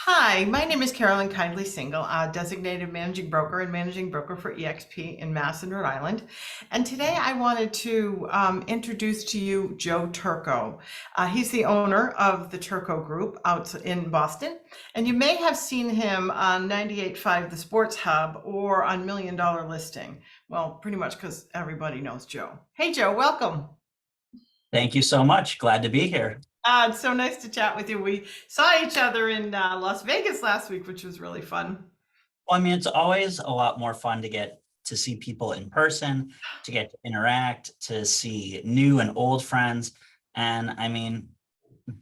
Hi, my name is Carolyn Kindley Single, designated managing broker and managing broker for eXp in Mass and Rhode Island. And today I wanted to introduce to you Joe Turco. He's the owner of the Turco Group out in Boston. And you may have seen him on 98.5 The Sports Hub or on Million Dollar Listing. Well, pretty much because everybody knows Joe. Hey, Joe, welcome. Thank you so much. Glad to be here. It's so nice to chat with you. We saw each other in Las Vegas last week, which was really fun. Well, I mean, it's always a lot more fun to get to see people in person, to get to interact, to see new and old friends. And I mean,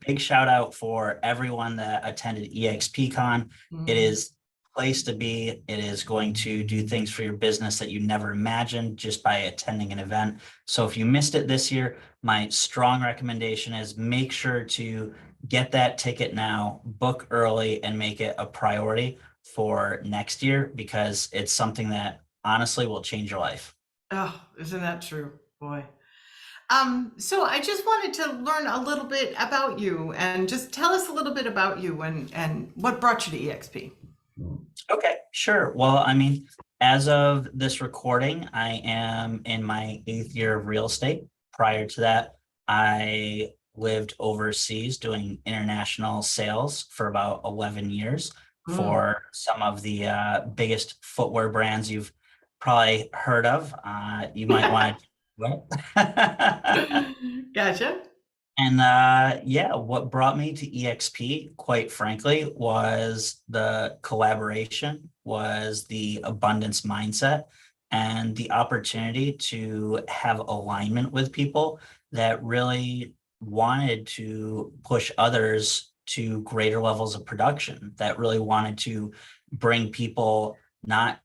big shout out for everyone that attended eXpCon. It is a place to be. It is going to do things for your business that you never imagined just by attending an event. So if you missed it this year, my strong recommendation is make sure to get that ticket now, book early, and make it a priority for next year, because it's something that honestly will change your life. Oh, isn't that true? Boy. So I just wanted to learn a little bit about you and just tell us a little bit about you and what brought you to eXp. Okay, sure. Well, I mean, as of this recording, I am in my 8th year of real estate. Prior to that, I lived overseas doing international sales for about 11 years for some of the biggest footwear brands you've probably heard of. You might want to. Gotcha. And yeah, what brought me to eXp, quite frankly, was the collaboration, was the abundance mindset, and the opportunity to have alignment with people that really wanted to push others to greater levels of production, that really wanted to bring people not,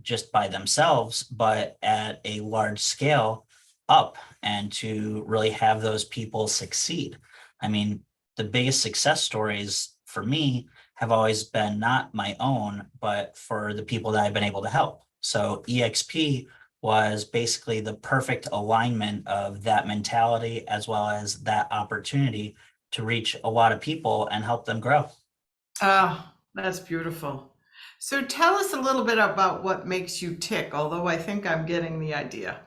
just by themselves, but at a large scale up, and to really have those people succeed. I mean, the biggest success stories for me have always been not my own, but for the people that I've been able to help. So eXp was basically the perfect alignment of that mentality as well as that opportunity to reach a lot of people and help them grow. Oh, that's beautiful. So tell us a little bit about what makes you tick, although I think I'm getting the idea.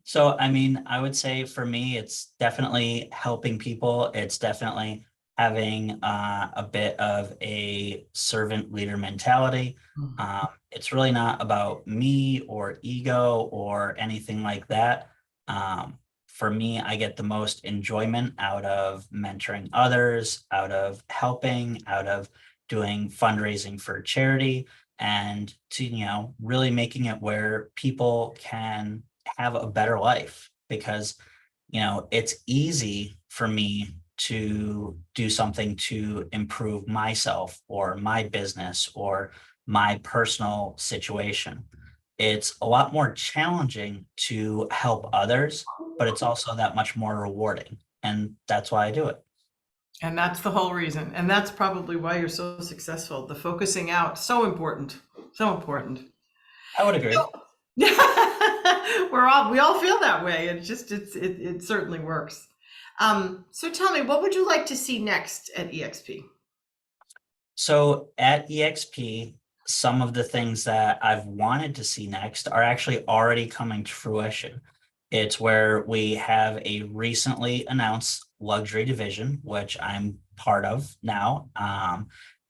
So, I mean, I would say for me, it's definitely helping people. It's definitely having a bit of a servant leader mentality. It's really not about me or ego or anything like that. For me, I get the most enjoyment out of mentoring others, out of helping, out of doing fundraising for charity, and to, really making it where people can have a better life, because it's easy for me to do something to improve myself or my business or my personal situation. It's a lot more challenging to help others, but it's also that much more rewarding, and that's why I do it. And that's the whole reason. And that's probably why you're so successful. The focusing out, so important. So important. I would agree. We all feel that way. It certainly works. So tell me, what would you like to see next at eXp? So at eXp, some of the things that I've wanted to see next are actually already coming to fruition. It's where we have a recently announced luxury division, which I'm part of now.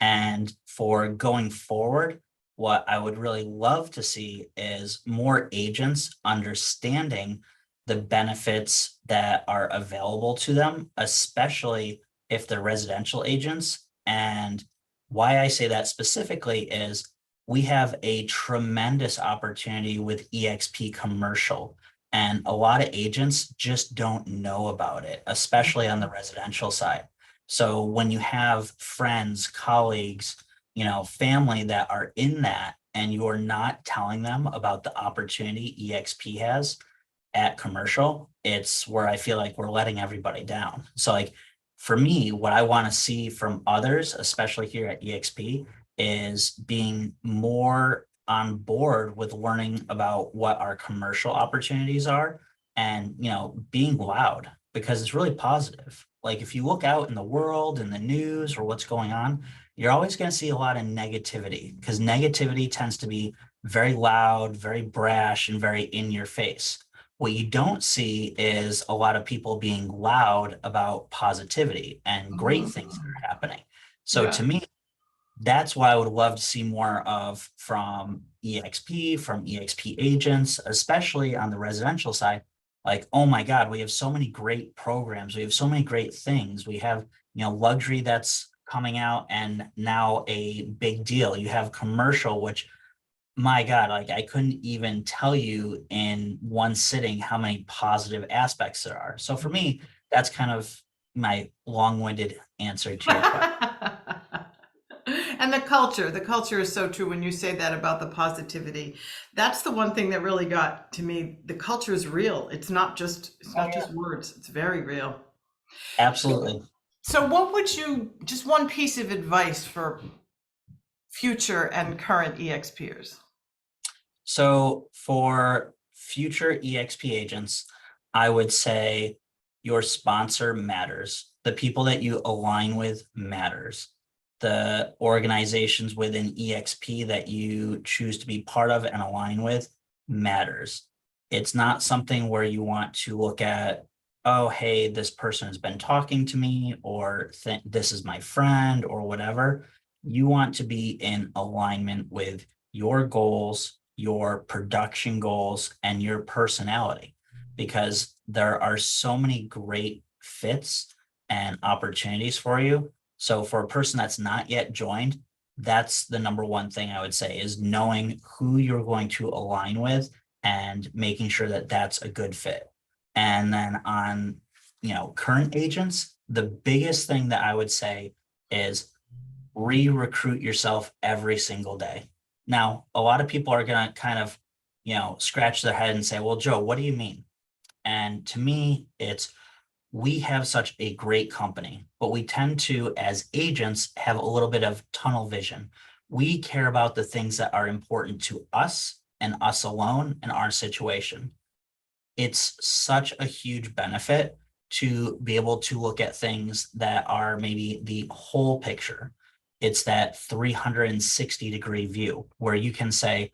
And for going forward, what I would really love to see is more agents understanding the benefits that are available to them, especially if they're residential agents. And why I say that specifically is we have a tremendous opportunity with eXp commercial, and a lot of agents just don't know about it, especially on the residential side. So when you have friends, colleagues, family that are in that, and you're not telling them about the opportunity eXp has at commercial, it's where I feel like we're letting everybody down. So like for me, what I want to see from others, especially here at eXp, is being more on board with learning about what our commercial opportunities are, and being loud, because it's really positive. like if you look out in the world, in the news, or what's going on, you're always going to see a lot of negativity, because negativity tends to be very loud, very brash, and very in your face. What you don't see is a lot of people being loud about positivity and great things that Mhm. are happening. So to Yeah. me, that's why I would love to see more of from eXp, from eXp agents, especially on the residential side. Like, oh my God, we have so many great programs. We have so many great things. We have, luxury that's coming out and now a big deal. You have commercial, which, my God, like I couldn't even tell you in one sitting how many positive aspects there are. So for me, that's kind of my long-winded answer to your question. And the culture is so true when you say that about the positivity. That's the one thing that really got to me. The culture is real. It's Oh not yeah, just words. It's very real. absolutely. So what would you, just one piece of advice for future and current EXPers? So for future EXP agents, I would say your sponsor matters. The people that you align with matters. The organizations within EXP that you choose to be part of and align with matters. It's not something where you want to look at, oh, hey, this person has been talking to me, or this is my friend, or whatever. You want to be in alignment with your goals, your production goals, and your personality, because there are so many great fits and opportunities for you. So for a person that's not yet joined, that's the number one thing I would say, is knowing who you're going to align with and making sure that that's a good fit. And then on, current agents, the biggest thing that I would say is re-recruit yourself every single day. Now, a lot of people are going to kind of, scratch their head and say, well, Joe, what do you mean? And to me, it's, we have such a great company, but we tend to, as agents, have a little bit of tunnel vision. We care about the things that are important to us and us alone in our situation. It's such a huge benefit to be able to look at things that are maybe the whole picture. It's that 360-degree view where you can say,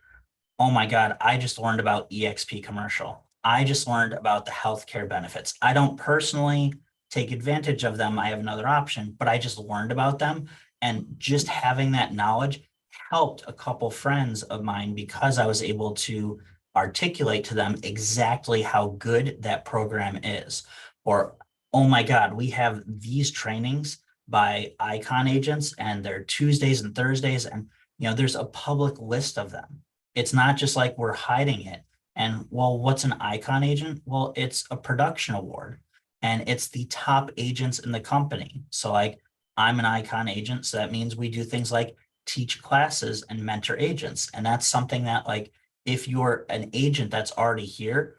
oh my God, I just learned about eXp commercial. I just learned about the healthcare benefits. I don't personally take advantage of them. I have another option, but I just learned about them. And just having that knowledge helped a couple friends of mine, because I was able to articulate to them exactly how good that program is. Or, oh my God, we have these trainings by icon agents, and they're Tuesdays and Thursdays. And, there's a public list of them. It's not just like we're hiding it. And well, what's an icon agent? Well, it's a production award, and it's the top agents in the company. So like, I'm an icon agent, so that means we do things like teach classes and mentor agents. And that's something that, like, if you're an agent that's already here,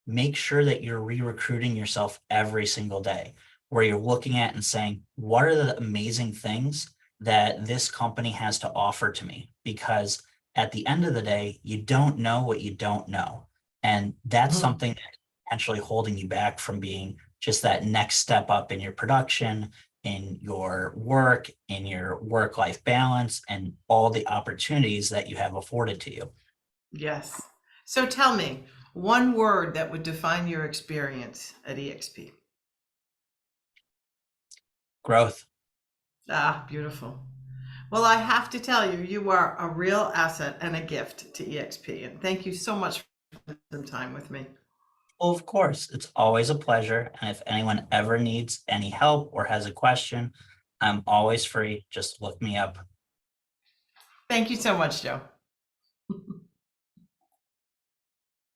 make sure that you're re-recruiting yourself every single day, where you're looking at and saying, what are the amazing things that this company has to offer to me? Because at the end of the day, you don't know what you don't know. And that's something that's potentially holding you back from being just that next step up in your production, in your work, in your work-life balance, and all the opportunities that you have afforded to you. Yes. So tell me one word that would define your experience at EXP. Growth. Ah, beautiful. Well, I have to tell you, you are a real asset and a gift to EXP. And thank you so much for spending some time with me. Well, of course, it's always a pleasure. And if anyone ever needs any help or has a question, I'm always free. Just look me up. Thank you so much, Joe.